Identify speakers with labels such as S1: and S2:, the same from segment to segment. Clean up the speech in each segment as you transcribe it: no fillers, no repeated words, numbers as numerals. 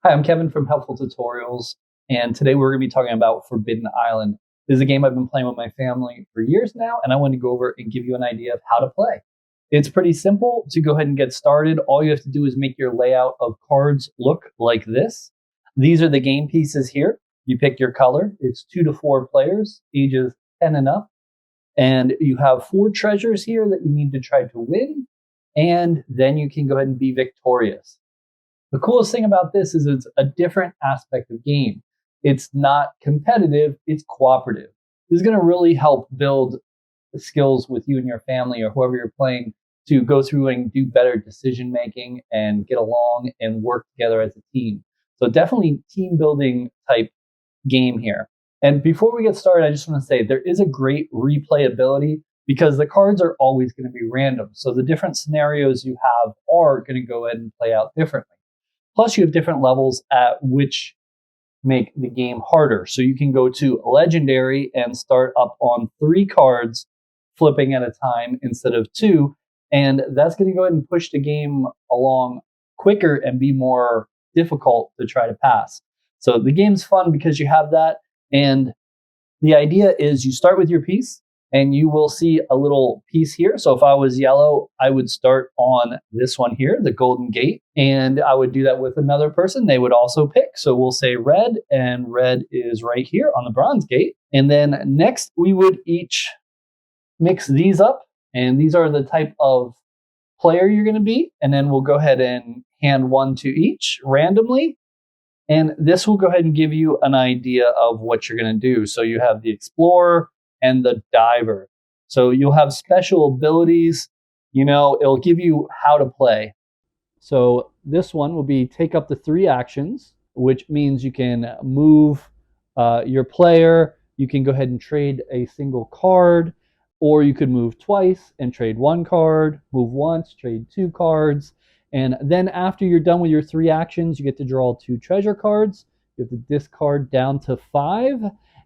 S1: Hi, I'm Kevin from Helpful Tutorials, and today we're going to be talking about Forbidden Island. This is a game I've been playing with my family for years now, and I want to go over and give you an idea of how to play. It's pretty simple to go ahead and get started. All you have to do is make your layout of cards look like this. These are the game pieces here. You pick your color. It's 2 to 4 players, ages 10 and up. And you have 4 treasures here that you need to try to win, and then you can go ahead and be victorious. The coolest thing about this is it's a different aspect of game. It's not competitive, it's cooperative. This is going to really help build the skills with you and your family or whoever you're playing to go through and do better decision making and get along and work together as a team. So definitely team building type game here. And before we get started, I just want to say there is a great replayability because the cards are always going to be random. So the different scenarios you have are going to go ahead and play out differently. Plus, you have different levels at which make the game harder. So you can go to Legendary and start up on 3 cards, flipping at a time instead of 2. And that's going to go ahead and push the game along quicker and be more difficult to try to pass. So the game's fun because you have that. And the idea is you start with your piece, and you will see a little piece here. So if I was yellow, I would start on this one here, the Golden Gate, and I would do that with another person. They would also pick. So we'll say red, and red is right here on the Bronze Gate. And then next, we would each mix these up, and these are the type of player you're going to be. And then we'll go ahead and hand one to each randomly. And this will go ahead and give you an idea of what you're going to do. So you have the Explorer and the Diver. So you'll have special abilities. It'll give you how to play. So this one will be take up the 3 actions, which means you can move your player. You can go ahead and trade a single card, or you could move twice and trade 1 card, move once, trade 2 cards. And then after you're done with your 3 actions, you get to draw 2 treasure cards. You have to discard down to 5.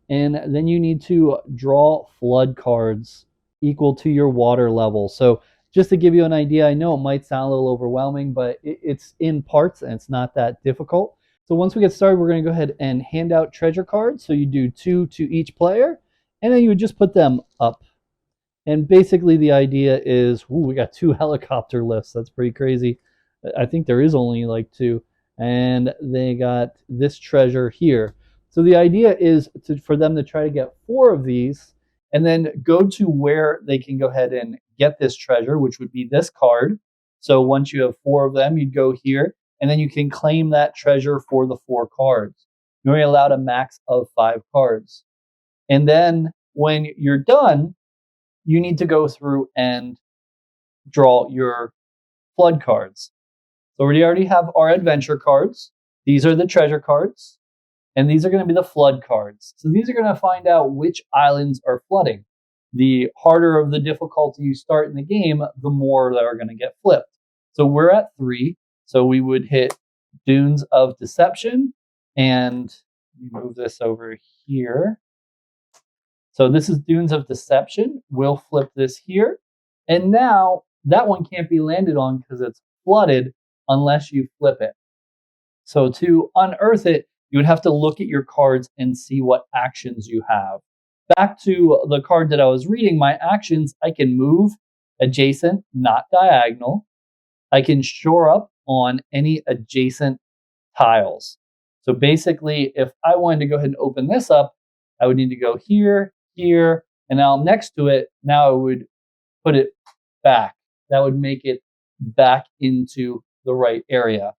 S1: And then you need to draw flood cards equal to your water level. So just to give you an idea, I know it might sound a little overwhelming, but it's in parts and it's not that difficult. So once we get started, we're going to go ahead and hand out treasure cards. So you do 2 to each player, and then you would just put them up. And basically the idea is, we got 2 helicopter lifts. That's pretty crazy. I think there is only like 2. And they got this treasure here. So the idea is for them to try to get 4 of these and then go to where they can go ahead and get this treasure, which would be this card. So once you have 4 of them, you'd go here, and then you can claim that treasure for the 4 cards. You're only allowed a max of 5 cards. And then when you're done, you need to go through and draw your flood cards. So we already have our adventure cards. These are the treasure cards. And these are going to be the flood cards. So these are going to find out which islands are flooding. The harder of the difficulty you start in the game, the more that are going to get flipped. So we're at 3. So we would hit Dunes of Deception. And move this over here. So this is Dunes of Deception. We'll flip this here. And now that one can't be landed on because it's flooded unless you flip it. So to unearth it, you would have to look at your cards and see what actions you have. Back to the card that I was reading, my actions, I can move adjacent, not diagonal. I can shore up on any adjacent tiles. So basically, if I wanted to go ahead and open this up, I would need to go here, here, and now next to it, now I would put it back. That would make it back into the right area.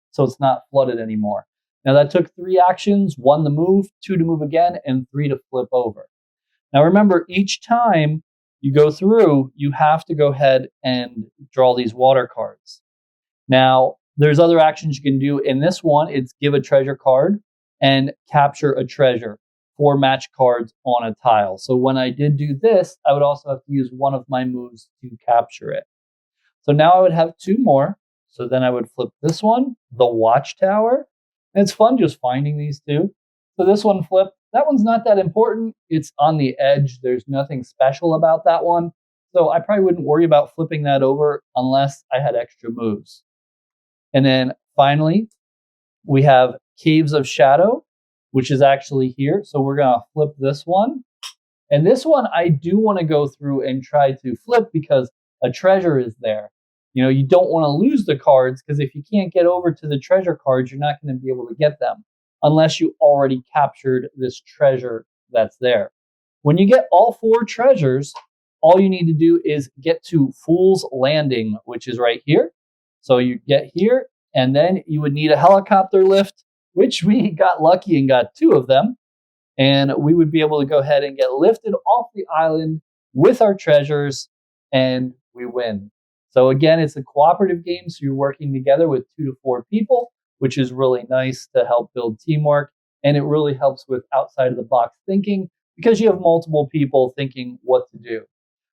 S1: So it's not flooded anymore. Now that took 3 actions, 1 to move, 2 to move again, and 3 to flip over. Now remember, each time you go through, you have to go ahead and draw these water cards. Now, there's other actions you can do. In this one, it's give a treasure card and capture a treasure. 4 match cards on a tile. So when I did do this, I would also have to use one of my moves to capture it. So now I would have 2 more. So then I would flip this one, the Watchtower. And it's fun just finding these 2. So this one flip, that one's not that important. It's on the edge. There's nothing special about that one. So I probably wouldn't worry about flipping that over unless I had extra moves. And then finally, We have Caves of Shadow, which is actually here. So we're going to flip this one. And this one I do want to go through and try to flip because a treasure is there. You know, you don't want to lose the cards because if you can't get over to the treasure cards, you're not going to be able to get them unless you already captured this treasure that's there. When you get all 4 treasures, all you need to do is get to Fool's Landing, which is right here. So you get here, and then you would need a helicopter lift, which we got lucky and got 2 of them. And we would be able to go ahead and get lifted off the island with our treasures, and we win. So again, it's a cooperative game, so you're working together with 2 to 4 people, which is really nice to help build teamwork, and it really helps with outside of the box thinking because you have multiple people thinking what to do.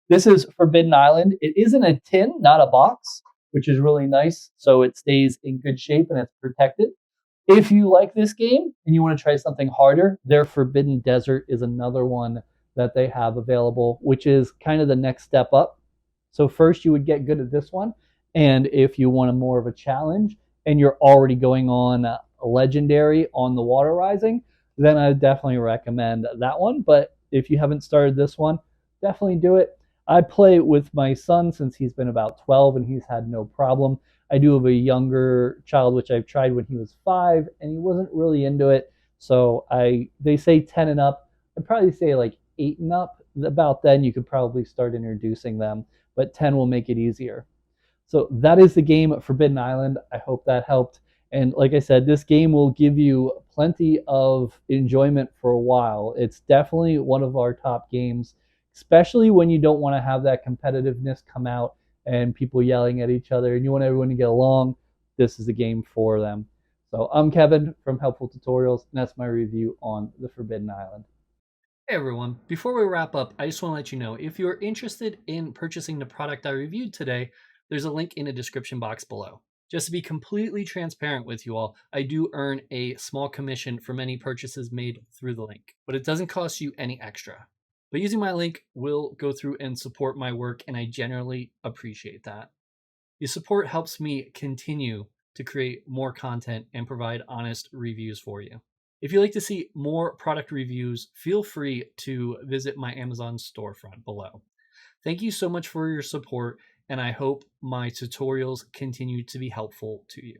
S1: This is Forbidden Island. It is in a tin, not a box, which is really nice, so it stays in good shape and it's protected. If you like this game and you want to try something harder, their Forbidden Desert is another one that they have available, which is kind of the next step up. So first you would get good at this one, and if you want a more of a challenge and you're already going on a legendary on the Water Rising, then I would definitely recommend that one. But if you haven't started this one, definitely do it. I play with my son since he's been about 12 and he's had no problem. I do have a younger child, which I've tried when he was 5, and he wasn't really into it. So they say 10 and up. I'd probably say like 8 and up. About then, you could probably start introducing them, but 10 will make it easier. So that is the game Forbidden Island. I hope that helped. And like I said, this game will give you plenty of enjoyment for a while. It's definitely one of our top games, especially when you don't want to have that competitiveness come out and people yelling at each other and you want everyone to get along. This is a game for them. So I'm Kevin from Helpful Tutorials, and that's my review on the Forbidden Island.
S2: Hey everyone, before we wrap up, I just want to let you know if you're interested in purchasing the product I reviewed today, there's a link in the description box below. Just to be completely transparent with you all, I do earn a small commission from any purchases made through the link, but it doesn't cost you any extra. But using my link will go through and support my work, and I generally appreciate that. Your support helps me continue to create more content and provide honest reviews for you. If you'd like to see more product reviews, feel free to visit my Amazon storefront below. Thank you so much for your support, and I hope my tutorials continue to be helpful to you.